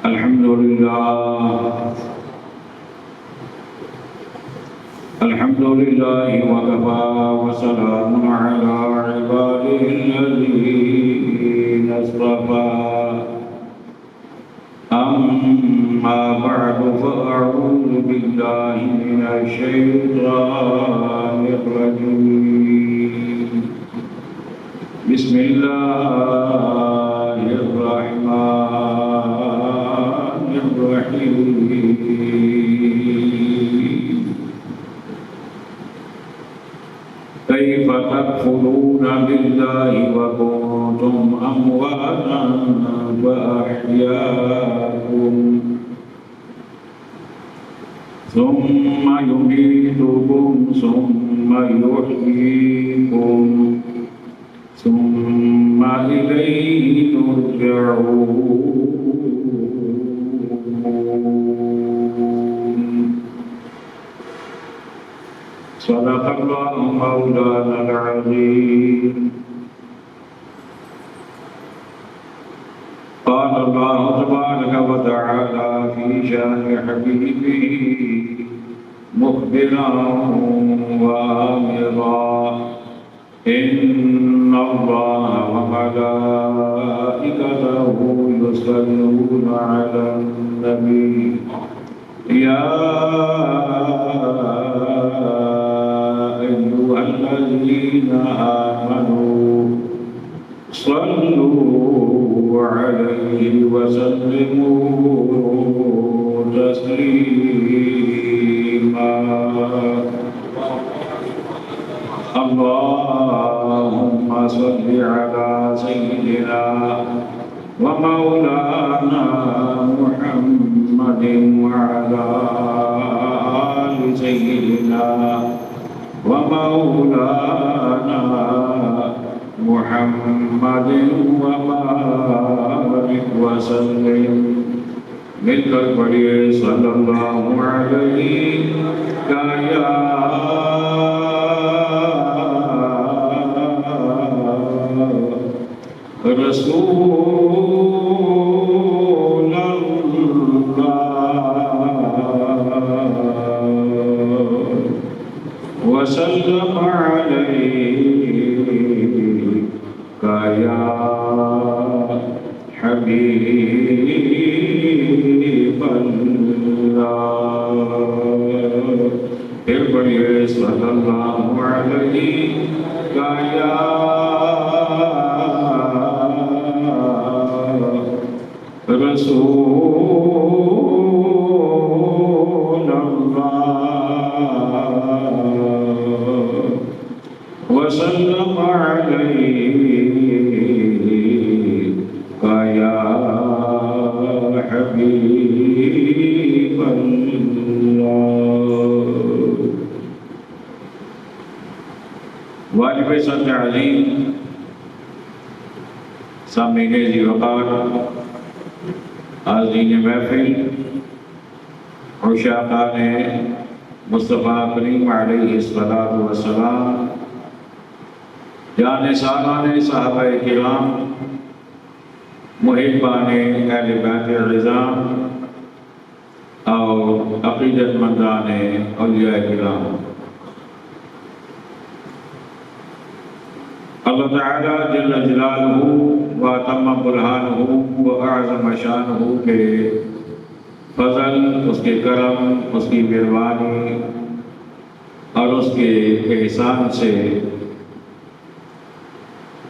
الحمد لله وكفى وسلام على عباده الذين اصطفى أما بعد فأعوذ بالله من الشيطان الرجيم بسم الله الرحمن الرحيم كيف تكفرون بالله وكنتم أمواتا فأحياكم ثم يميتكم ثم يحييكم ثم إليه ترجعون صدق الله مولانا العظيم قال الله تبارك وتعالى في شان حبيبه مخبرا وآمرا إن الله وملائكته يصلون على النبي يا أيها الذين آمنوا صلوا عليه وسلموا تسليما اللهم صل على سيدنا ومولانا محمد وعلى آل سيدنا ومولانا محمد وبارك وسلم مل کر پڑھیے صلی اللہ علیہ یا رسول اللہ وسلم علیک یا حبیب اللہ پھر پڑھیے صلی اللہ علیہ یا رسول اللہ وسلم علیک یا حبیب اللہ واجب سطح عظیم سامعین ذی وقار حاضرین محفل عشاقان مصطفیٰ کریم علیہ السلام جان سالان صحابہ کرام محبان اہل بیت العظام اور عقیدت مندان اولیاء کرام اللہ تعالیٰ جل جلالہ و تم برہانہ و اعظم شانہ کے فضل، اس کے کرم، اس کی مہربانی اور اس کے احسان سے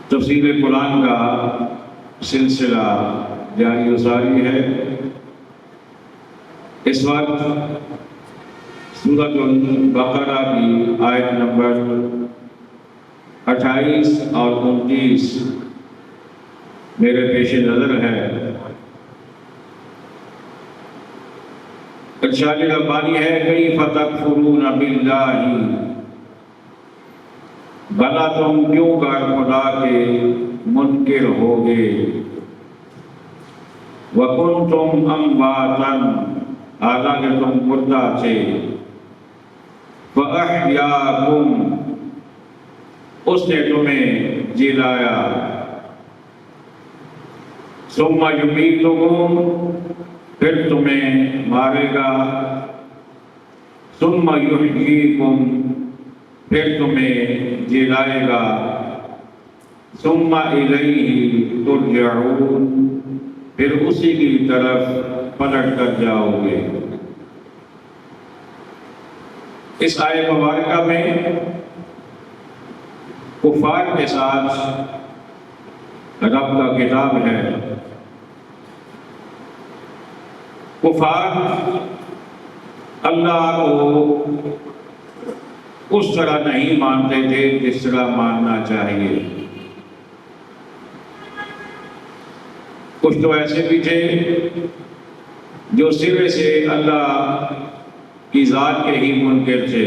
تفسیر قرآن کا سلسلہ جاری و ساری ہے۔ اس وقت سورۃ البقرہ کی آیت نمبر 28 اور 29 میرے پیش نظر ہے۔ ارشاد ربانی ہے کیف تکفرون باللہ، بھلا تم کیوں کر خدا کے منکر ہوگے، وکنتم امواتا، حالانکہ تم مردہ تھے، فاحیاکم، اس نے تمہیں جلایا، ثم یمیتکم، پھر تمہیں مارے گا، ثم یحییکم، پھر تمہیں جلائے گا، ثم الیہ ترجعون، پھر اسی کی طرف پلٹ کر جاؤ گے۔ اس آیت مبارکہ میں کفار کے ساتھ رب کا خطاب ہے۔ کفار اللہ کو اس طرح نہیں مانتے تھے جس طرح ماننا چاہیے۔ کچھ تو ایسے بھی تھے جو سرے سے اللہ کی ذات کے ہی منکر تھے،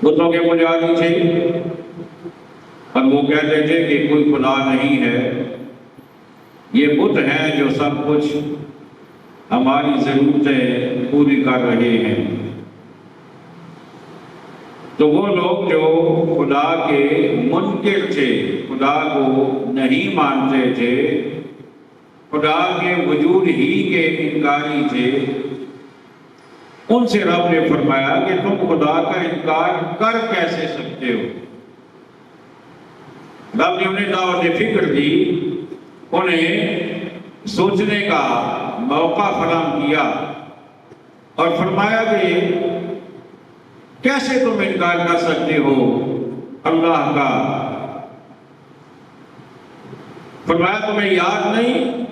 بتوں کے پجاری تھے، اور وہ کہتے تھے کہ کوئی خدا نہیں ہے، یہ بت ہیں جو سب کچھ ہماری ضرورتیں پوری کر رہے ہیں۔ تو وہ لوگ جو خدا کے منکر تھے، خدا کو نہیں مانتے تھے، خدا کے وجود ہی کے انکاری تھے، ان سے رب نے فرمایا کہ تم خدا کا انکار کر کیسے سکتے ہو؟ رب نے انہیں دعوت فکر دی، انہیں سوچنے کا موقع فراہم کیا اور فرمایا کہ کیسے تم انکار کر سکتے ہو اللہ کا؟ فرمایا تمہیں یاد نہیں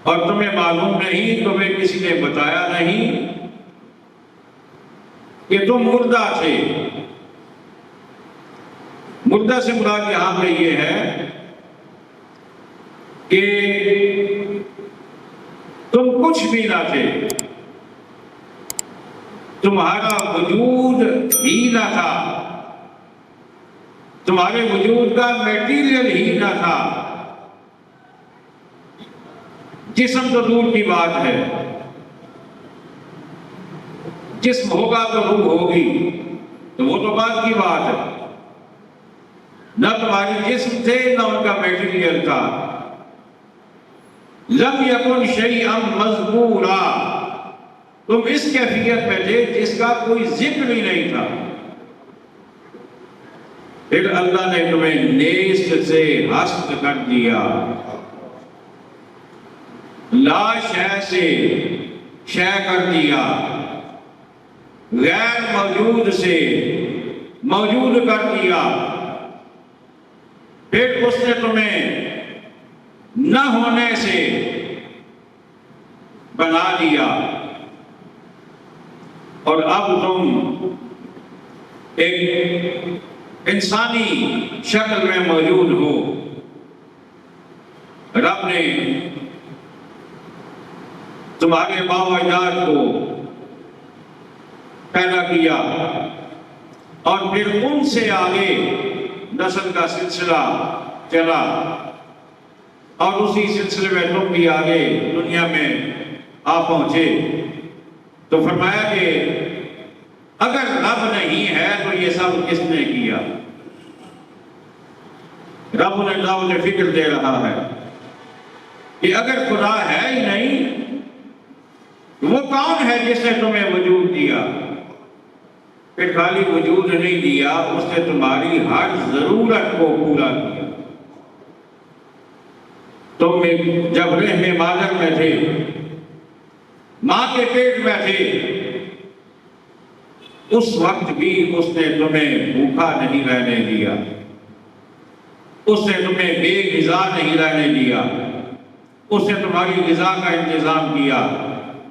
اور تمہیں معلوم نہیں، تمہیں کسی نے بتایا نہیں کہ تم مردہ تھے۔ مردہ سے مراد یہاں پہ یہ ہے کہ تم کچھ بھی نہ تھے، تمہارا وجود ہی نہ تھا، تمہارے وجود کا میٹیریل ہی نہ تھا۔ جسم تو دور کی بات ہے، جسم ہوگا تو روح ہوگی، تو وہ تو بات کی بات ہے۔ نہ تمہارے جسم تھے نہ ان کا میٹیریل تھا۔ لم یکن شیئا مذکورا، تم اس کیفیت میں تھے جس کا کوئی ذکر ہی نہیں تھا۔ پھر اللہ نے تمہیں نیست سے ہست کر دیا، لا شے سے شے کر دیا، غیر موجود سے موجود کر دیا۔ پھر اس نے تمہیں نہ ہونے سے بنا دیا، اور اب تم ایک انسانی شکل میں موجود ہو۔ رب نے تمہارے باپ و اجداد کو پیدا کیا اور پھر ان سے آگے نسل کا سلسلہ چلا، اور اسی سلسلے میں تم بھی آگے دنیا میں آ پہنچے۔ تو فرمایا کہ اگر رب نہیں ہے تو یہ سب کس نے کیا؟ رب انہیں دعوت فکر دے رہا ہے کہ اگر خدا ہے ہی نہیں تو وہ کون ہے جس نے تمہیں وجود دیا؟ پھر خالی وجود نہیں دیا، اس نے تمہاری ہر ضرورت کو پورا کیا۔ تم جب رحم مادر میں تھے، ماں کے پیٹ میں تھے، اس وقت بھی اس نے تمہیں بھوکا نہیں رہنے دیا، اس نے تمہیں بے غذا نہیں رہنے دیا، اس نے تمہاری غذا کا انتظام کیا،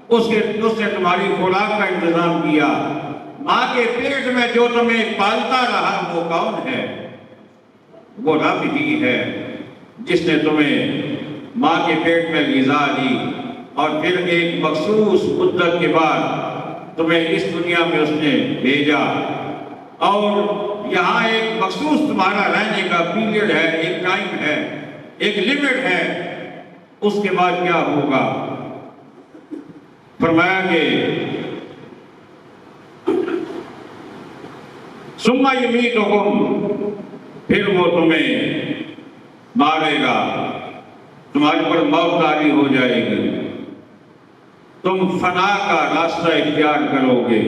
اس نے تمہاری خوراک کا انتظام کیا۔ ماں کے پیٹ میں جو تمہیں پالتا رہا وہ کون ہے؟ وہ رب ہی ہے جس نے تمہیں ماں کے پیٹ میں غذا دی، اور پھر ایک مخصوص مدت کے بعد تمہیں اس دنیا میں اس نے بھیجا، اور یہاں ایک مخصوص تمہارا رہنے کا پیریڈ ہے، ایک ٹائم ہے، ایک لیمٹ ہے۔ اس کے بعد کیا ہوگا؟ فرمایا کہ ثم یمیتکم، پھر وہ تمہیں مارے گا، تمہارے پر موت طاری ہو جائے گی، تم فنا کا راستہ اختیار کرو گے،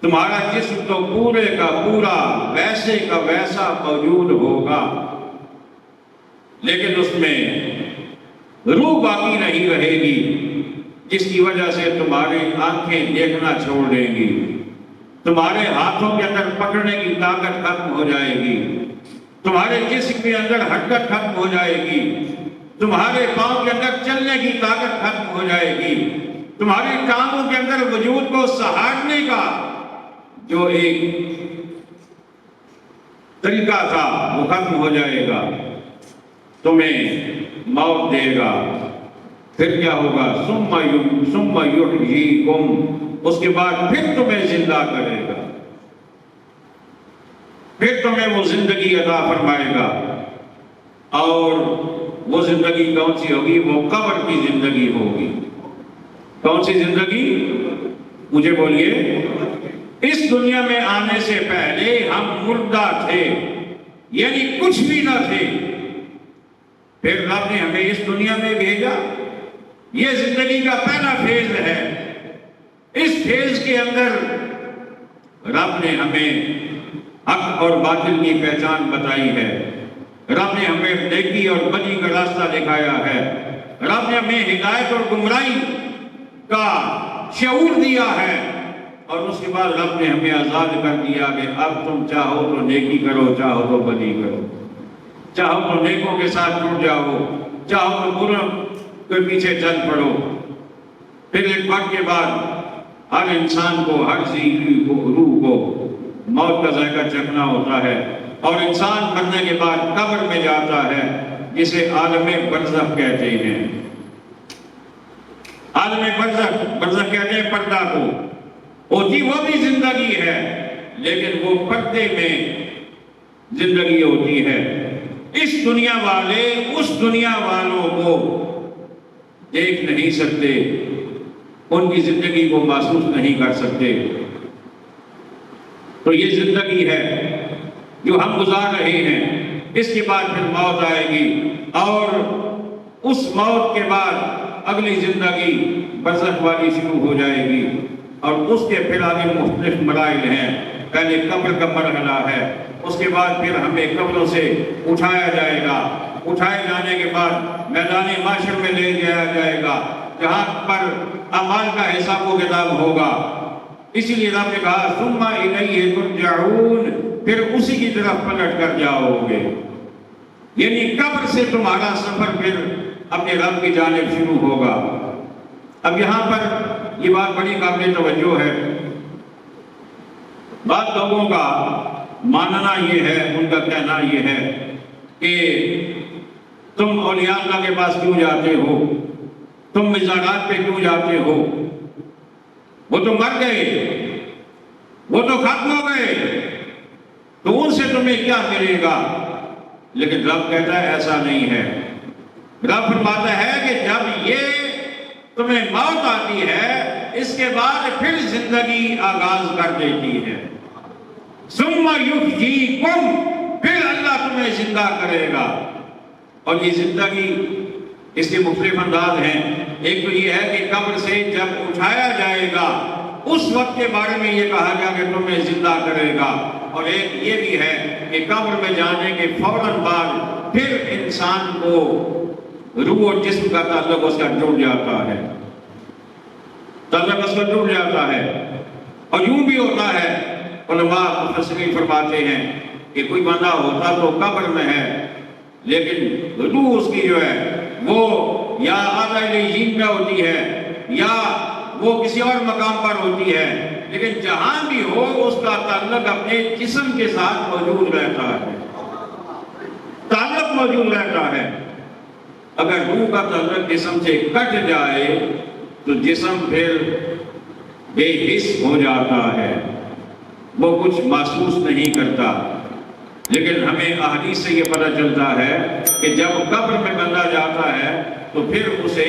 تمہارا جسم تو پورے کا پورا ویسے کا ویسا موجود ہوگا، لیکن اس میں روح باقی نہیں رہے گی، جس کی وجہ سے تمہاری آنکھیں دیکھنا چھوڑ دیں گی، تمہارے ہاتھوں کے اندر پکڑنے کی طاقت ختم ہو جائے گی، تمہارے جسم کے اندر حرکت ختم ہو جائے گی، تمہارے پاؤں کے اندر چلنے کی طاقت ختم ہو جائے گی، تمہارے کانوں کے اندر وجود کو سہارنے کا جو ایک طریقہ تھا وہ ختم ہو جائے گا، تمہیں موت دے گا، پھر کیا ہوگا؟ ثم یحییکم، اس کے بعد پھر تمہیں زندہ کرے گا، پھر تمہیں وہ زندگی عطا فرمائے گا، اور وہ زندگی کون سی ہوگی؟ وہ قبر کی زندگی ہوگی۔ کون سی زندگی؟ مجھے بولیے۔ اس دنیا میں آنے سے پہلے ہم مردہ تھے، یعنی کچھ بھی نہ تھے، پھر رب نے ہمیں اس دنیا میں بھیجا۔ یہ زندگی کا پہلا فیز ہے۔ اس فیز کے اندر رب نے ہمیں حق اور باطل کی پہچان بتائی ہے، رب نے ہمیں نیکی اور بدی کا راستہ دکھایا ہے، رب نے ہمیں ہدایت اور گمراہی کا شعور دیا ہے، اور اس کے بعد رب نے ہمیں آزاد کر دیا کہ اب تم چاہو تو نیکی کرو، چاہو تو بدی کرو، چاہو تو نیکوں کے ساتھ جڑ جاؤ، چاہو تو بروں کے پیچھے چل پڑو۔ پھر ایک وقت کے بعد ہر انسان کو، ہر روح کو موت کا ذائقہ چکھنا ہوتا ہے، اور انسان مرنے کے بعد قبر میں جاتا ہے، جسے عالم برزخ کہتے ہیں۔ عالم برزخ کہتے ہیں پردہ کو، ہوتی وہ بھی زندگی ہے، لیکن وہ پردے میں زندگی ہوتی ہے۔ اس دنیا والے اس دنیا والوں کو دیکھ نہیں سکتے، ان کی زندگی کو محسوس نہیں کر سکتے۔ تو یہ زندگی ہے جو ہم گزار رہے ہیں۔ اس کے بعد پھر موت آئے گی، اور اس موت کے بعد اگلی زندگی برزخ والی شروع ہو جائے گی، اور اس کے پھر آگے مختلف مراحل ہیں۔ پہلے قبر کا مرحلہ ہے، اس کے بعد پھر ہمیں قبروں سے اٹھایا جائے گا، اٹھائے جانے کے بعد میدان محشر میں لے جایا جائے گا، جہاں پر اعمال کا حساب و کتاب ہوگا۔ اسی لیے رب نے کہا ثم الیہ ترجعون، پھر اسی کی طرف پلٹ کر جاؤ گے، یعنی قبر سے تمہارا سفر پھر اپنے رب کی جانب شروع ہوگا۔ اب یہاں پر یہ بات بڑی قابل توجہ ہے۔ بعض لوگوں کا ماننا یہ ہے، ان کا کہنا یہ ہے کہ تم اولیاء اللہ کے پاس کیوں جاتے ہو، تم مزارات پہ کیوں جاتے ہو، وہ تو مر گئے، وہ تو ختم ہو گئے، تو ان سے تمہیں کیا ملے گا؟ لیکن رب کہتا ہے ایسا نہیں ہے۔ رب فرماتا ہے کہ جب یہ تمہیں موت آتی ہے، اس کے بعد پھر زندگی آغاز کر دیتی ہے۔ ثم یحییکم، پھر اللہ تمہیں زندہ کرے گا، اور یہ زندگی اس کے مختلف انداز ہیں۔ ایک تو یہ ہے کہ قبر سے جب اٹھایا جائے گا، اس وقت کے بارے میں یہ کہا گیا کہ تمہیں زندہ کرے گا، اور ایک یہ بھی ہے کہ قبر میں جانے کے فوراً بعد پھر انسان کو روح اور جسم کا تعلق اس کا جڑ جاتا ہے، تعلق اس کا جڑ جاتا ہے۔ اور یوں بھی ہوتا ہے، علماء مفسرین فرماتے ہیں کہ کوئی بندہ ہوتا تو قبر میں ہے، لیکن روح اس کی جو ہے وہ یا اعلیٰ الیین میں ہوتی ہے، یا وہ کسی اور مقام پر ہوتی ہے، لیکن جہاں بھی ہو اس کا تعلق اپنے جسم کے ساتھ موجود رہتا ہے، تعلق موجود رہتا ہے۔ اگر روح کا تعلق جسم سے کٹ جائے تو جسم پھر بے حس ہو جاتا ہے، وہ کچھ محسوس نہیں کرتا۔ لیکن ہمیں احادیث سے یہ پتہ چلتا ہے کہ جب قبر میں بندہ جاتا ہے تو پھر اسے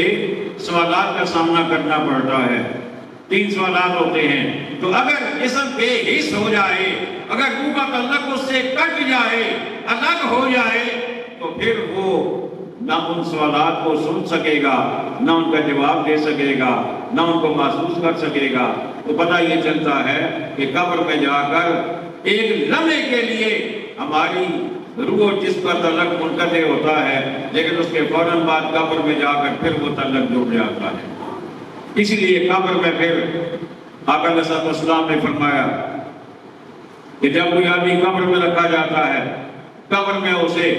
سوالات کا سامنا کرنا پڑتا ہے۔ 3 سوالات ہوتے ہیں۔ تو اگر جسم بے حس ہو جائے اگر روح کا تعلق اس سے کٹ جائے، الگ ہو جائے، تو پھر وہ نہ ان سوالات کو سن سکے گا، نہ ان کا جواب دے سکے گا، نہ ان کو محسوس کر سکے گا۔ تو پتہ یہ چلتا ہے کہ قبر میں جا کر ایک لمحے کے لیے ہماری روح و جسم کا تعلق منقطع ہوتا ہے، لیکن اس کے فوراً بعد قبر میں جا کر پھر وہ تعلق جڑ جاتا ہے۔ اسی لیے قبر میں پھر آقا علیہ الصلوۃ والسلام نے فرمایا کہ جب کوئی آدمی قبر میں رکھا جاتا ہے، قبر میں اسے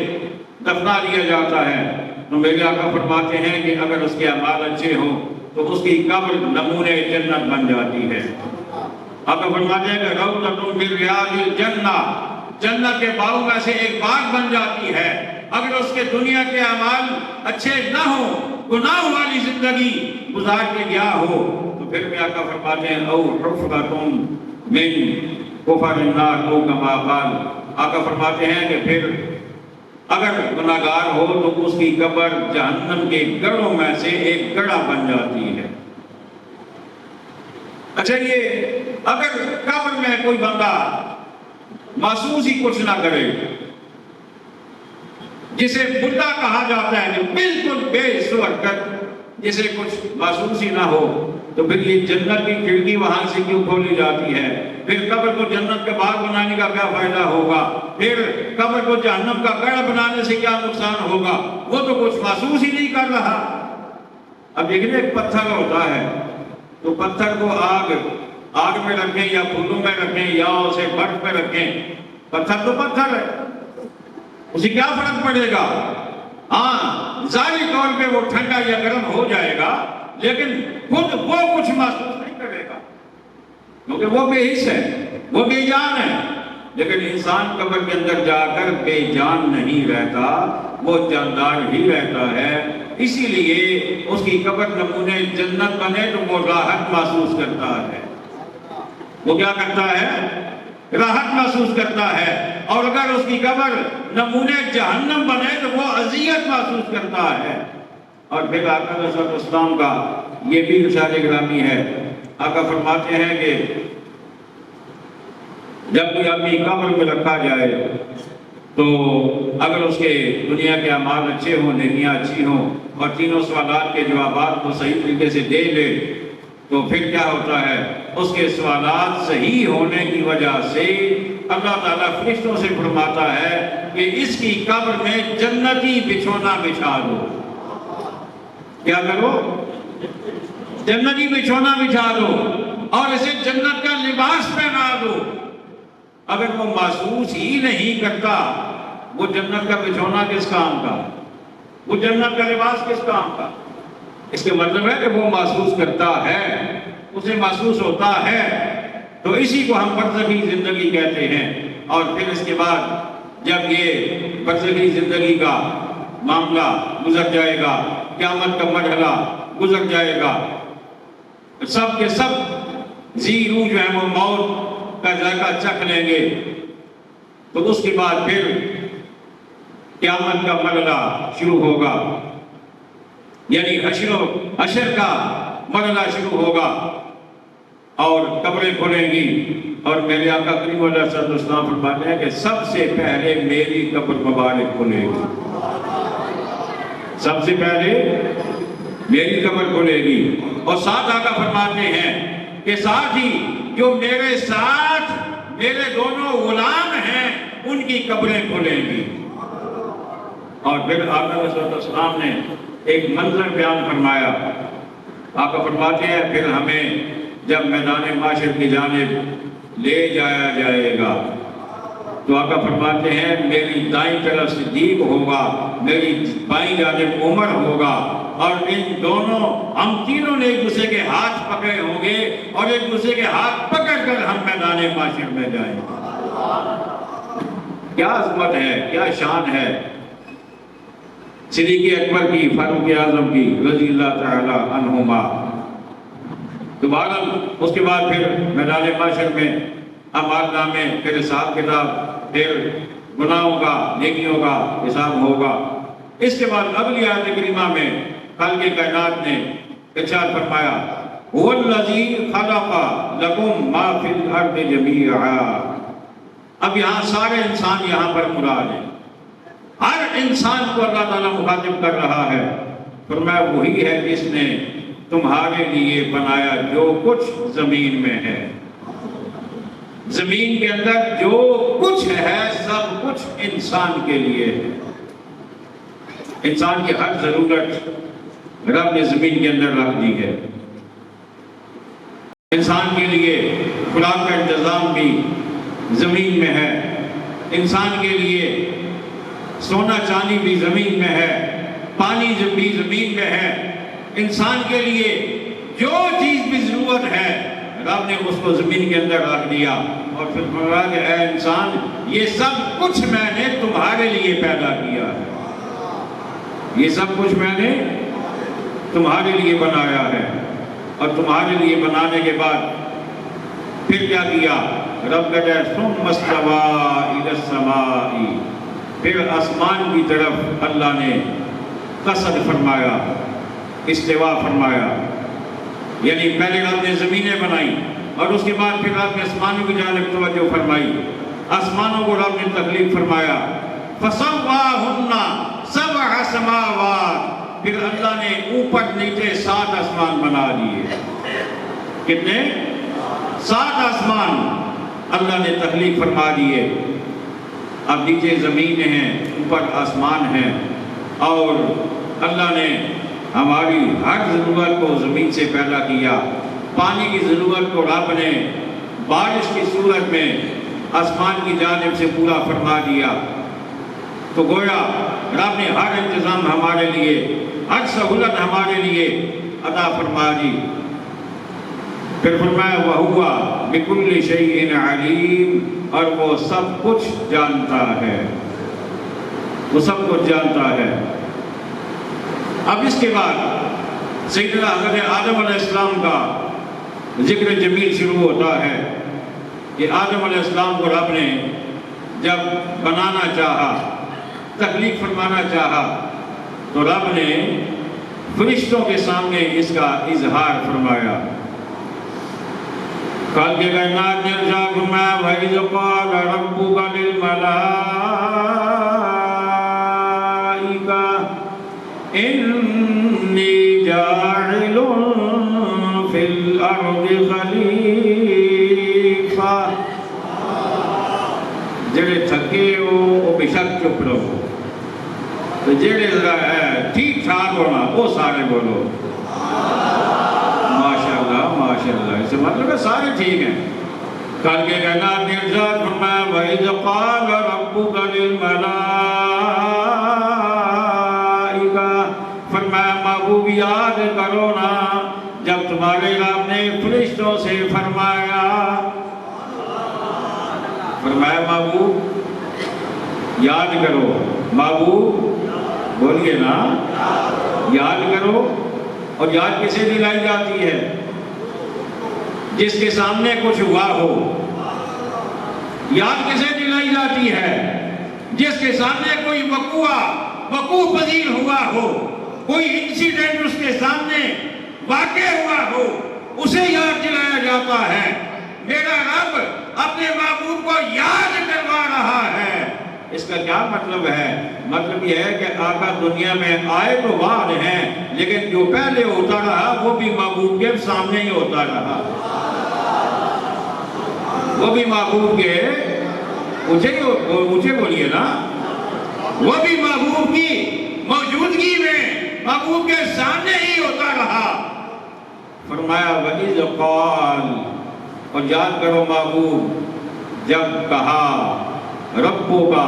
دفنا دیا جاتا ہے، تو میرے آقا فرماتے ہیں کہ اگر اس کے اعمال اچھے ہوں تو اس کی قبر نمونے جنت بن جاتی ہے۔ آقا فرماتے ہیں کہ روضۃ من ریاض الجنہ، جنت کے باغوں میں سے ایک باغ بن جاتی ہے۔ اگر اس کے دنیا کے اعمال اچھے نہ ہوں، گناہ والی زندگی گزار کے گیا ہو، تو پھر بھی آقا فرماتے ہیں او حفرۃ من حفر النار او کما قال، آقا فرماتے ہیں کہ پھر اگر گناہگار ہو تو اس کی قبر جہنم کے گڑھوں میں سے ایک گڑھا بن جاتی ہے۔ اچھا، یہ اگر قبر میں کوئی بندہ محسوس ہی کچھ نہ کرے، جسے بڈھا کہا جاتا ہے، جو بالکل بے حرکت، جسے کچھ محسوس ہی نہ ہو، تو پھر یہ جنت کی کھڑکی وہاں سے کیوں کھولی جاتی ہے؟ پھر قبر کو جنت کا باغ بنانے کا کیا فائدہ ہوگا؟ پھر قبر کو جہنم کا گڑھا بنانے سے کیا نقصان ہوگا؟ وہ تو کچھ محسوس ہی نہیں کر رہا۔ اب دیکھیں، ایک پتھر ہوتا ہے تو پتھر کو آگ میں رکھیں یا پھولوں میں رکھیں یا اسے برف میں رکھیں، پتھر تو پتھر ہے، اسے کیا فرق پڑے گا؟ ہاں، ظاہری طور پہ وہ ٹھنڈا یا گرم ہو جائے گا، لیکن خود وہ کچھ محسوس نہیں کرے گا، کیونکہ وہ بے حس ہے، وہ بے جان ہے۔ لیکن انسان قبر کے اندر جا کر بے جان نہیں رہتا، وہ جاندار ہی رہتا ہے۔ اسی لیے اس کی قبر نمونے جنت بنے تو وہ راحت محسوس کرتا ہے۔ وہ کیا کرتا ہے؟ راحت محسوس کرتا ہے۔ اور اگر اس کی قبر نمونے جہنم بنے تو وہ اذیت محسوس کرتا ہے۔ اور پھر آقا علیہ الصلوۃ والسلام کا یہ بھی ارشاد گرامی ہے، آقا فرماتے ہیں کہ جب کوئی آدمی قبر میں رکھا جائے تو اگر اس کے دنیا کے اعمال اچھے ہوں، نیکیاں اچھی ہوں، اور تینوں سوالات کے جوابات کو صحیح طریقے سے دے لے، تو پھر کیا ہوتا ہے؟ اس کے سوالات صحیح ہونے کی وجہ سے اللہ تعالیٰ فرشتوں سے فرماتا ہے کہ اس کی قبر میں جنتی بچھونا بچھا دو۔ کیا کرو؟ جنتی بچھونا بچھا دو اور اسے جنت کا لباس پہنا دو۔ اگر وہ محسوس ہی نہیں کرتا، وہ جنت کا بچھونا کس کام کا؟ وہ جنت کا لباس کس کام کا؟ اس کے مطلب ہے کہ وہ محسوس کرتا ہے، اسے محسوس ہوتا ہے، تو اسی کو ہم برزخی زندگی کہتے ہیں۔ اور پھر اس کے بعد جب یہ برزخی زندگی کا معاملہ گزر جائے گا، قیامت کا مرحلہ گزر جائے گا، سب کے سب ذی روح جو ہے وہ موت کا ذائقہ چکھ لیں گے، تو اس کے بعد پھر قیامت کا مرحلہ شروع ہوگا، یعنی حشر کا مرحلہ شروع ہوگا اور قبریں کھلیں گی۔ اور میرے آقا کریم علیہ الصلوۃ والسلام فرماتے ہیں کہ سب سے پہلے میری قبر مبارک کھلے گی، سب سے پہلے میری قبر کھلے گی۔ اور ساتھ آقا فرماتے ہیں کہ ساتھ ہی جو میرے ساتھ میرے دونوں غلام ہیں ان کی قبریں کھلیں گی۔ اور پھر آقا علیہ الصلوۃ والسلام نے ایک منظر بیان فرمایا۔ آقا فرماتے ہیں پھر ہمیں جب میدان محشر کی جانب لے جایا جائے گا تو آقا فرماتے ہیں میری دائیں طرف صدیق ہوگا، میری بائیں جانب عمر ہوگا، اور ان دونوں ہم تینوں نے ایک دوسرے کے ہاتھ پکڑے ہوں گے اور ایک دوسرے کے ہاتھ پکڑ کر ہم میدان محشر میں جائیں گے۔ کیا عظمت ہے، کیا شان ہے صدیق اکبر کی، فاروق اعظم کی رضی اللہ تعالی عنہما۔ دوبارہ اس کے بعد پھر میدان محشر میں اعمال نامے، پھر حساب کتاب، پھر گناہوں کا، نیکیوں کا حساب ہوگا۔ اس کے بعد اگلی آیت کریمہ میں خالق کائنات نے ارشاد فرمایا هو الذی خلق لکم ما فی الارض جمیعا، اب یہاں سارے انسان یہاں پر مراد ہیں، ہر انسان کو اللہ تعالیٰ مخاطب کر رہا ہے، فرمایا وہی ہے جس نے تمہارے لیے بنایا جو کچھ زمین میں ہے۔ زمین کے اندر جو کچھ ہے سب کچھ انسان کے لیے ہے۔ انسان کی ہر ضرورت رب نے زمین کے اندر رکھ دی ہے۔ انسان کے لیے خوراک کا انتظام بھی زمین میں ہے، انسان کے لیے سونا چاندی بھی زمین میں ہے، پانی بھی زمین میں ہے۔ انسان کے لیے جو چیز بھی ضرورت ہے رب نے اس کو زمین کے اندر رکھ دیا، اور پھر فرمایا کہ اے انسان یہ سب کچھ میں نے تمہارے لیے پیدا کیا ہے، یہ سب کچھ میں نے تمہارے لیے بنایا ہے۔ اور تمہارے لیے بنانے کے بعد پھر کیا کیا؟ رب کہتا ہے ثم استوى الى السماء، پھر آسمان کی طرف اللہ نے قصد فرمایا، استوا فرمایا، یعنی پہلے رب نے زمینیں بنائی اور اس کے بعد پھر رب نے آسمانوں کی جانب توجہ فرمائی، آسمانوں کو رب نے تخلیق فرمایا۔ فَسَوَّاهُنَّ سَبْعَ سَمَاوَاتٍ، پھر اللہ نے اوپر نیچے 7 آسمان بنا دیے۔ کتنے؟ 7 آسمان اللہ نے تخلیق فرما دیے۔ اب نیچے زمینیں ہیں، اوپر آسمان ہیں، اور اللہ نے ہماری ہر ضرورت کو زمین سے پیدا کیا۔ پانی کی ضرورت کو رب نے بارش کی صورت میں آسمان کی جانب سے پورا فرما دیا۔ تو گویا رب نے ہر انتظام ہمارے لیے، ہر سہولت ہمارے لیے عطا فرما دی۔ پھر فرمایا وَهُوَ بِكُلِّ شَيْءٍ عَلِيمٌ، اور وہ سب کچھ جانتا ہے، وہ سب کچھ جانتا ہے۔ اب اس کے بعد سیدنا حضرت آدم علیہ السلام کا ذکر جمیل شروع ہوتا ہے کہ آدم علیہ السلام کو رب نے جب بنانا چاہا، تخلیق فرمانا چاہا، تو رب نے فرشتوں کے سامنے اس کا اظہار فرمایا۔ خالق کائنات نے ارشاد فرمایا وَإِذْ قَالَ رَبُّكَ لِلْمَلَائِكَةِ إِنِّي جَاعِلٌ فِي الْأَرْضِ خَلِيفَةً، جڑے تھکے ہو وہ بے شک چپ رہو، تو جڑے ٹھیک ٹھاک ہونا وہ سارے بولو ماشاءاللہ ماشاءاللہ۔ اس سے مطلب ہے سارے ٹھیک ہیں۔ خالق کائنات نے ارشاد فرمایا وَإِذْ قَالَ رَبُّكَ لِلْمَلَائِكَةِ، فرمایا محبوب یاد کرو نا جب تمہارے رب نے فرشتوں سے فرمایا، فرمایا محبوب یاد کرو، محبوب بولیے نا یاد کرو۔ اور یاد کسے دلائی جاتی ہے؟ جس کے سامنے کچھ ہوا ہو۔ یاد کسے دلائی جاتی ہے؟ جس کے سامنے کوئی وقوع پذیر ہوا ہو، کوئی انسیڈنٹ اس کے سامنے واقع ہوا ہو، اسے یاد دلایا جاتا ہے۔ میرا رب اپنے محبوب کو یاد کروا رہا ہے۔ اس کا کیا مطلب ہے؟ مطلب یہ ہے کہ آقا دنیا میں آئے تو بعد ہیں، لیکن جو پہلے ہوتا رہا وہ بھی محبوب کے سامنے ہی ہوتا رہا، وہ بھی محبوب کے اونچے بولیے نا، وہ بھی محبوب کی موجودگی میں محبوب کے سامنے ہی ہوتا رہا۔ فرمایا وَإِذْ قَالَ، اور یاد کرو محبوب جب کہا ربو کا،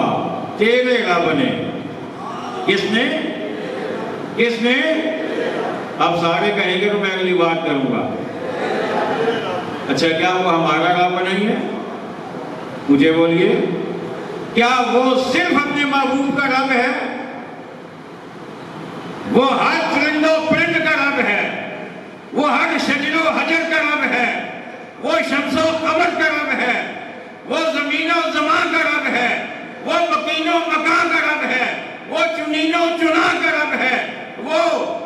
تیرے رب نے، کس نے؟ اب سارے کہیں گے تو میں اگلی بات کروں گا۔ اچھا کیا وہ ہمارا رب نہیں ہے؟ مجھے بولیے، کیا وہ صرف اپنے محبوب کا رب ہے؟ وہ ہر چرند و پرند کا رب ہے، وہ ہر شجر و حجر کا رب ہے، وہ شمس و قمر کا رب ہے، وہ زمین و زمان کا رب ہے، وہ مکین و مکان کا رب ہے، وہ چنین و چنا کا رب ہے، وہ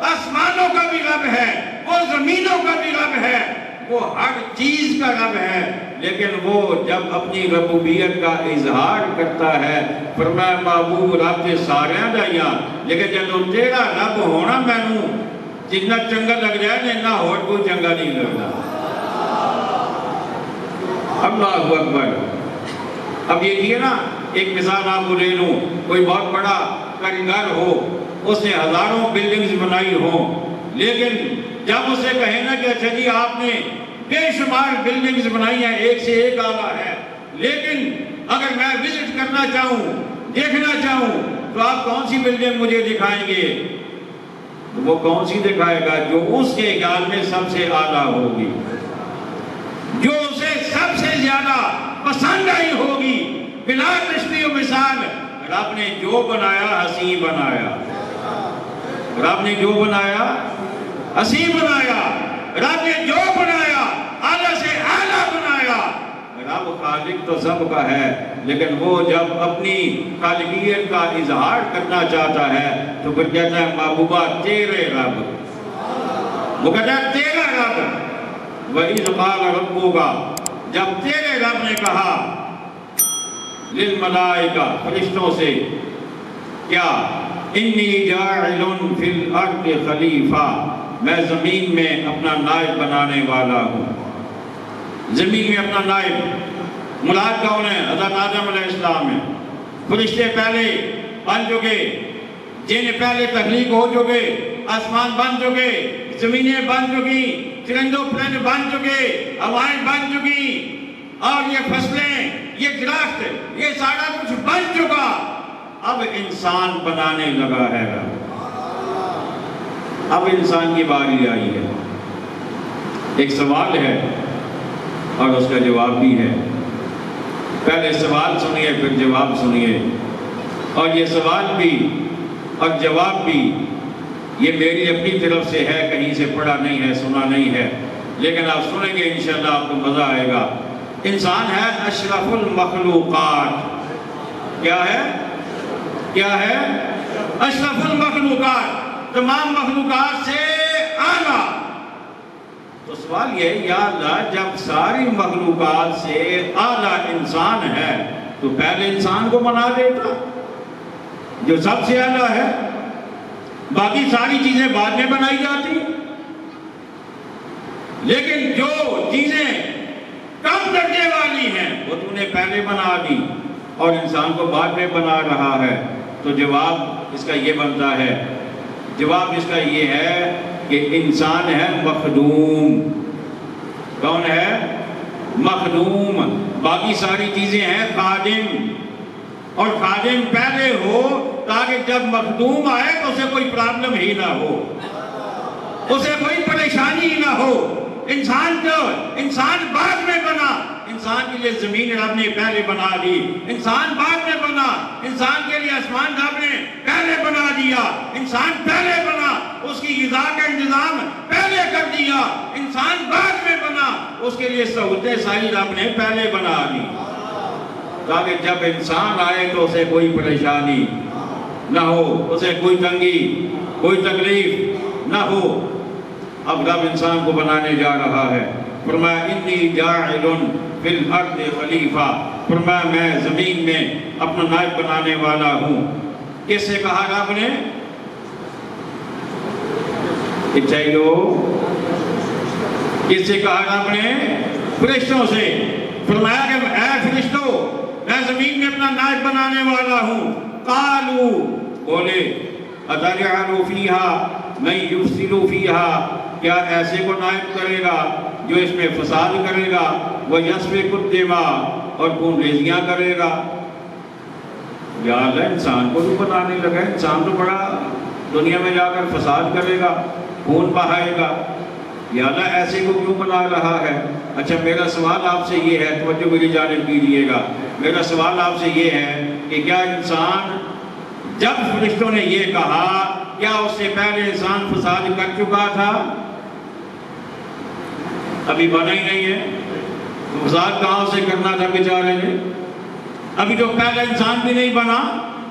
آسمانوں کا بھی رب ہے، وہ زمینوں کا بھی رب ہے، وہ ہر چیز کا رب ہے۔ لیکن وہ جب اپنی ربوبیت کا اظہار کرتا ہے فرمایا معبود رب تے ساریاں دا یا لیکن جدوں تیرا رب ہونا مینوں جتنا چنگا لگ جائے نہ اور کوئی چنگا نہیں لگتا۔ اللہ اکبر۔ اب یہ نا ایک مثال آپ کو لے لوں، کوئی بہت بڑا کاریگر ہو، اس نے ہزاروں بلڈنگز بنائی ہوں، لیکن جب اسے کہیں نا کہ اچھا جی آپ نے بے شمار بلڈنگز بنائی ہیں، ایک سے ایک اعلیٰ ہے، لیکن اگر میں وزٹ کرنا چاہوں، دیکھنا چاہوں تو آپ کون سی بلڈنگ مجھے دکھائیں گے؟ وہ کون سی دکھائے گا؟ جو اس کے خیال میں سب سے اعلیٰ ہوگی، جو اسے سب سے زیادہ پسند آئی ہوگی۔ بلا تشبیہ و مثال رب نے جو بنایا حسین بنایا، رب نے جو بنایا حسین بنایا، رب نے جو بنایا اعلیٰ سے اعلیٰ بنایا۔ رب خالق تو سب کا ہے، لیکن وہ جب اپنی خالقیت کا اظہار کرنا چاہتا ہے تو پھر کہتا ہے محبوبہ تیرے رب، وہ کہتا ہے تیرا رب۔ وَإِذْ قَالَ رَبُّكَ، جب تیرے رب نے کہا للملائکہ فرشتوں سے کیا انی جاعل فی الارض خلیفہ، میں زمین میں اپنا نائب بنانے والا ہوں۔ زمین میں اپنا نائب مراد کون ہے؟ حضرت آدم علیہ السلام ہے۔ فرشتے پہلے بن چکے، جن پہلے تخلیق ہو چکے، آسمان بن چکے، زمینیں بن چکی، چرندوں پرند بن چکے، ہوائیں بن چکی، اور یہ فصلیں، یہ درخت، یہ سارا کچھ بن چکا۔ اب انسان بنانے لگا ہے، اب انسان کی باری آئی ہے۔ ایک سوال ہے اور اس کا جواب بھی ہے۔ پہلے سوال سنیے پھر جواب سنیے، اور یہ سوال بھی اور جواب بھی یہ میری اپنی طرف سے ہے، کہیں سے پڑھا نہیں ہے، سنا نہیں ہے، لیکن آپ سنیں گے انشاءاللہ آپ کو مزہ آئے گا۔ انسان ہے اشرف المخلوقات۔ کیا ہے؟ کیا ہے؟ اشرف المخلوقات، تمام مخلوقات سے اعلیٰ۔ تو سوال یہ ہے یا اللہ جب ساری مخلوقات سے اعلیٰ انسان ہے تو پہلے انسان کو بنا دیتا جو سب سے اعلیٰ ہے، باقی ساری چیزیں بعد میں بنائی جاتی، لیکن جو چیزیں کم درجے والی ہیں وہ تو نے پہلے بنا دی اور انسان کو بعد میں بنا رہا ہے۔ تو جواب اس کا یہ بنتا ہے، جواب اس کا یہ ہے کہ انسان ہے مخدوم۔ کون ہے؟ مخدوم۔ باقی ساری چیزیں ہیں خادم، اور خادم پہلے ہو تاکہ جب مخدوم آئے تو اسے کوئی پرابلم ہی نہ ہو، اسے کوئی پریشانی ہی نہ ہو۔ انسان بعد میں بنا، انسان کے لیے زمین رب نے پہلے بنا دی، انسان بعد میں بنا، انسان کے لیے آسمان رب نے پہلے بنا دیا، انسان پہلے بنا، اس کی غذا کا انتظام پہلے کر دیا، انسان بعد میں بنا، اس کے لیے سہولتیں ساری رب نے پہلے بنا دی تاکہ جب انسان آئے تو اسے کوئی پریشانی نہ ہو، اسے کوئی تنگی، کوئی تکلیف نہ ہو۔ اب رب انسان کو بنانے جا رہا ہے، فرمایا انی جاعل فی الارض خلیفہ، فرمایا میں زمین میں اپنا نائب بنانے والا ہوں۔ کس سے کہا رب نے؟ اچھائیو، کس سے کہا رب نے؟ فرشتوں سے۔ فرمایا کہ اے فرشتوں میں زمین میں اپنا نائب بنانے والا ہوں۔ قالو، بولے اتجعل فیہا من یفسد فیہا، کیا ایسے کو نائب کرے گا جو اس میں فساد کرے گا، وَيَسْفِكُ الدِّمَاءَ، اور خون ریزیاں کرے گا۔ یا اللہ انسان کو بھی بنانے لگا، انسان تو بڑا دنیا میں جا کر فساد کرے گا، خون بہائے گا، یا اللہ ایسے کو کیوں بنا رہا ہے؟ اچھا میرا سوال آپ سے یہ ہے، توجہ میری جانب کیجیے گا، میرا سوال آپ سے یہ ہے کہ کیا انسان جب فرشتوں نے یہ کہا کیا اس سے پہلے انسان فساد کر چکا تھا؟ ابھی بنا ہی نہیں ہے، فساد کہاں سے کرنا تھا بیچارے نے؟ ابھی تو پہلا انسان بھی نہیں بنا،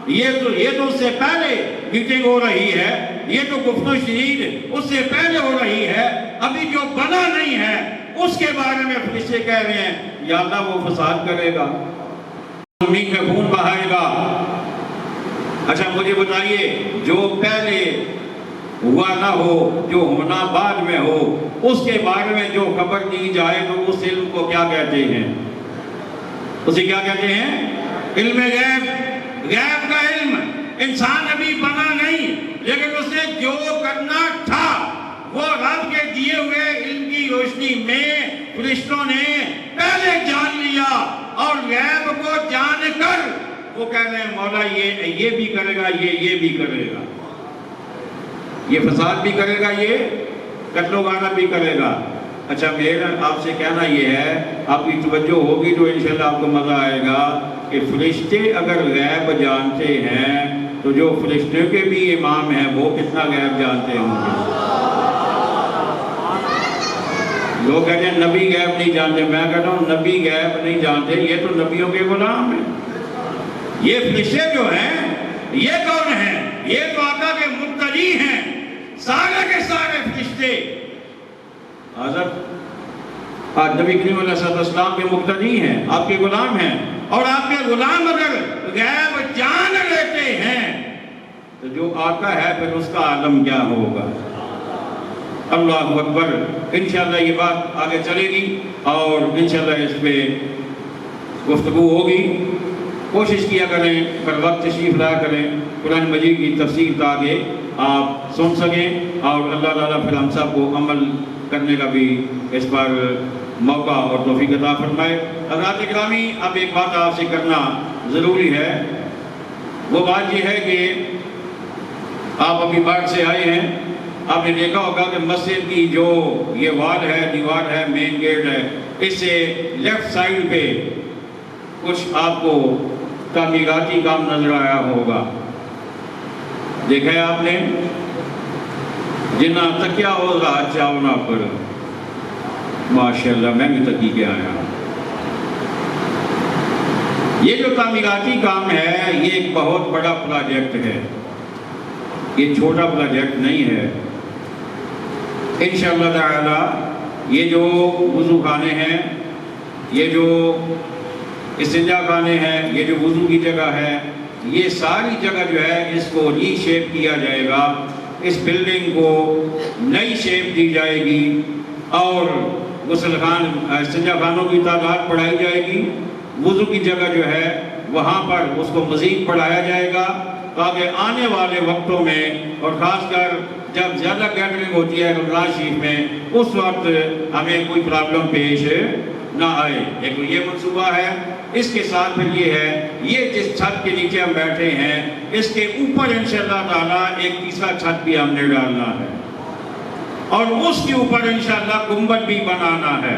یہ تو اس سے پہلے میٹنگ ہو رہی ہے، یہ تو گفت و شنید اس سے پہلے ہو رہی ہے، ابھی جو بنا نہیں ہے اس کے بارے میں فرشتے کہہ رہے ہیں یا اللہ وہ فساد کرے گا، زمین میں خون بہائے گا۔ اچھا مجھے بتائیے، جو پہلے ہوا نہ ہو، جو ہونا بعد میں ہو، اس کے بارے میں جو خبر دی جائے تو اس علم کو کیا کہتے ہیں؟ اسے کیا کہتے ہیں؟ علم غیب۔ غیب کا علم انسان ابھی بنا نہیں، لیکن اس نے جو کرنا تھا وہ رب کے دیے ہوئے علم کی روشنی میں فرشتوں نے پہلے جان لیا، اور غیب کو جان کر وہ کہہ رہے ہیں مولا یہ بھی کرے گا، یہ بھی کرے گا، یہ فساد بھی کرے گا، یہ قتل و غارت بھی کرے گا۔ اچھا میرا آپ سے کہنا یہ ہے، آپ کی توجہ ہوگی تو انشاءاللہ آپ کو مزہ آئے گا کہ فرشتے اگر غیب جانتے ہیں تو جو فرشتوں کے بھی امام ہیں وہ کتنا غیب جانتے ہوں گے۔ لوگ کہتے ہیں نبی غیب نہیں جانتے، میں کہتا ہوں نبی غیب نہیں جانتے، یہ تو نبیوں کے غلام ہیں۔ یہ فرشتے جو ہیں یہ کون ہیں؟ یہ تو آقا کے مقتدی ہیں، سارے کے سارے فرشتے حضرت نبی کریم علیہ السلام کے مقتدی ہیں، آپ کے غلام ہیں، اور آپ کے غلام اگر غیب جان لیتے ہیں تو جو آقا ہے پھر اس کا عالم کیا ہوگا۔ اللہ اکبر۔ انشاءاللہ یہ بات آگے چلے گی اور انشاءاللہ اس پہ گفتگو ہوگی۔ کوشش کیا کریں پر وقت تشریف لایا کریں قرآن مجید کی تفسیر تاکہ آپ سن سکیں، اور اللہ تعالیٰ پھر ہم سب کو عمل کرنے کا بھی اس پر موقع اور توفیق عطا فرمائے۔ حضرات اکرامی، اب ایک بات آپ سے کرنا ضروری ہے، وہ بات یہ ہے کہ آپ ابھی باہر سے آئے ہیں، آپ نے دیکھا ہوگا کہ مسجد کی جو یہ وال ہے، دیوار ہے، مین گیٹ ہے، اس سے لیفٹ سائیڈ پہ کچھ آپ کو تعمیراتی کام نظر آیا ہوگا، دیکھا ہے آپ نے؟ جنہ تکیا ہو رہا چاونا پر، ماشاءاللہ میں بھی تکی کے آیا۔ یہ جو تعمیراتی کام ہے یہ ایک بہت بڑا پروجیکٹ ہے، یہ چھوٹا پروجیکٹ نہیں ہے۔ انشاءاللہ تعالی یہ جو وضو خانے ہیں، یہ جو استنجا خانے ہیں، یہ جو وضو کی جگہ ہے، یہ ساری جگہ جو ہے اس کو ری شیپ کیا جائے گا، اس بلڈنگ کو نئی شیپ دی جائے گی، اور غسل خان استنجا خانوں کی تعداد بڑھائی جائے گی، وضو کی جگہ جو ہے وہاں پر اس کو مزید بڑھایا جائے گا، تاکہ آنے والے وقتوں میں اور خاص کر جب زیادہ گیدرنگ ہوتی ہے رمضان شریف میں اس وقت ہمیں کوئی پرابلم پیش نہ آئے۔ ایک یہ منصوبہ ہے۔ اس کے ساتھ پھر یہ ہے، یہ جس چھت کے نیچے ہم بیٹھے ہیں اس کے اوپر انشاءاللہ تعالی ایک تیسرا چھت بھی ہم نے ڈالنا ہے، اور اس کے اوپر انشاءاللہ گنبد بھی بنانا ہے،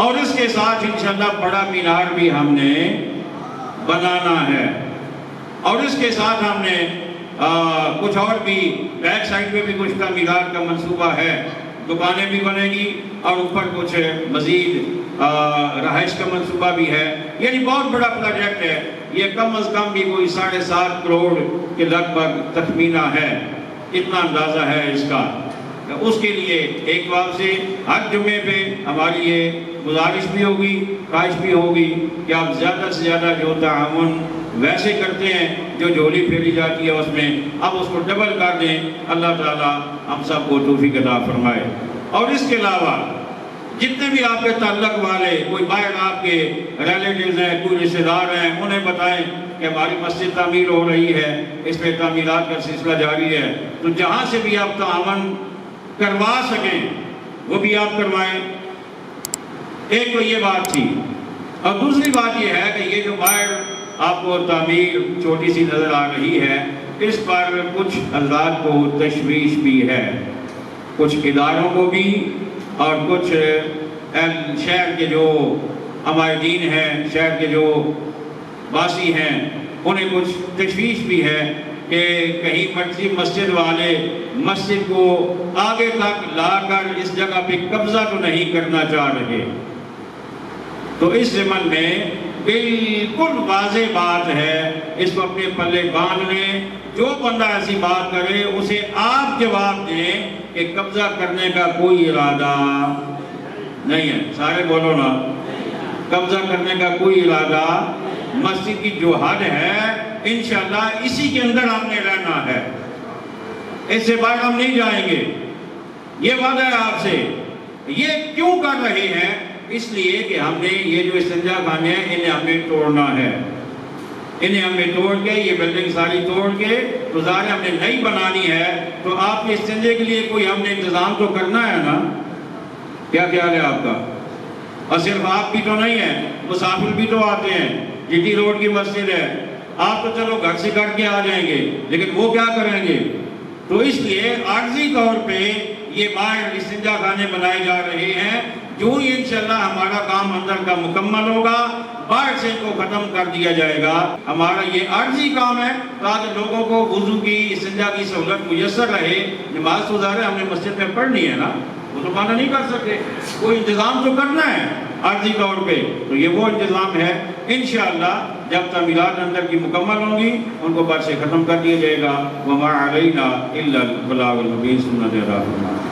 اور اس کے ساتھ انشاءاللہ بڑا مینار بھی ہم نے بنانا ہے، اور اس کے ساتھ ہم نے کچھ اور بھی بیک سائڈ پہ بھی کچھ تعمیرات کا منصوبہ ہے، دکانیں بھی بنے گی اور اوپر کچھ مزید رہائش کا منصوبہ بھی ہے۔ یعنی بہت بڑا پروجیکٹ ہے یہ، کم از کم بھی کوئی 7.5 کروڑ کے لگ بھگ تخمینہ ہے، اتنا اندازہ ہے اس کا۔ اس کے لیے ایک بار سے ہر جمعے پہ ہماری یہ گزارش بھی ہوگی، خواہش بھی ہوگی کہ آپ زیادہ سے زیادہ جو تعاون ویسے کرتے ہیں، جو جھولی پھیری جاتی ہے اس میں اب اس کو ڈبل کر دیں۔ اللہ تعالیٰ ہم سب کو توفیق عطا فرمائے۔ اور اس کے علاوہ جتنے بھی آپ کے تعلق والے، کوئی باہر آپ کے ریلیٹیوز ہیں، کوئی رشتہ دار ہیں، انہیں بتائیں کہ ہماری مسجد تعمیر ہو رہی ہے، اس میں تعمیرات کا سلسلہ جاری ہے، تو جہاں سے بھی آپ تعاون کروا سکیں وہ بھی آپ کروائیں۔ ایک تو یہ بات تھی، اور دوسری بات یہ ہے کہ یہ جو باہر آپ کو تعمیر چھوٹی سی نظر آ رہی ہے، اس پر کچھ حضرات کو تشویش بھی ہے، کچھ اداروں کو بھی اور کچھ شہر کے جو عمائدین ہیں، شہر کے جو باسی ہیں، انہیں کچھ تشویش بھی ہے کہ کہیں مرضی مسجد والے مسجد کو آگے تک لا کر اس جگہ پہ قبضہ تو نہیں کرنا چاہ رہے۔ تو اس ضمن میں بالکل واضح بات ہے، اس کو اپنے پلے باندھ لیں، جو بندہ ایسی بات کرے اسے آپ جواب دیں کہ قبضہ کرنے کا کوئی ارادہ نہیں ہے۔ سارے بولو نا، قبضہ کرنے کا کوئی ارادہ، مسجد کی جو حد ہے انشاءاللہ اسی کے اندر ہم نے رہنا ہے، اس سے باہر ہم نہیں جائیں گے، یہ وعدہ ہے آپ سے۔ یہ کیوں کر رہے ہیں؟ اس لیے کہ ہم نے یہ جو استنجا خانے ہیں انہیں ہمیں توڑنا ہے، انہیں ہمیں توڑ کے، یہ بلڈنگ ساری توڑ کے تو ظاہر ہم نے نئی بنانی ہے، تو آپ کے استنجے کے لیے کوئی ہم نے انتظام تو کرنا ہے نا۔ کیا خیال ہے آپ کا؟ اور صرف آپ بھی تو نہیں ہیں، مسافر بھی تو آتے ہیں، جی ٹی روڈ کی مسجد ہے، آپ تو چلو گھر سے کر کے آ جائیں گے، لیکن وہ کیا کریں گے؟ تو اس لیے عارضی طور پہ یہ باہر استنجا خانے بنائے جا رہے ہیں، جو ہی انشاءاللہ ہمارا کام اندر کا مکمل ہوگا باہر سے کو ختم کر دیا جائے گا۔ ہمارا یہ عارضی کام ہے تاکہ لوگوں کو وضو کی، استنجا کی سہولت میسر رہے۔ نماز تو ظاہر ہم نے مسجد میں پڑھنی ہے نا، وہ تو مانا نہیں کر سکتے، کوئی انتظام تو کرنا ہے عارضی طور پہ، تو یہ وہ انتظام ہے۔ انشاءاللہ جب تعمیرات اندر کی مکمل ہوں گی ان کو بعد سے ختم کر دیا جائے گا۔ وَمَا عَلَيْنَا إِلَّا الْبَلَاغُ الْمُبِينُ۔ سنت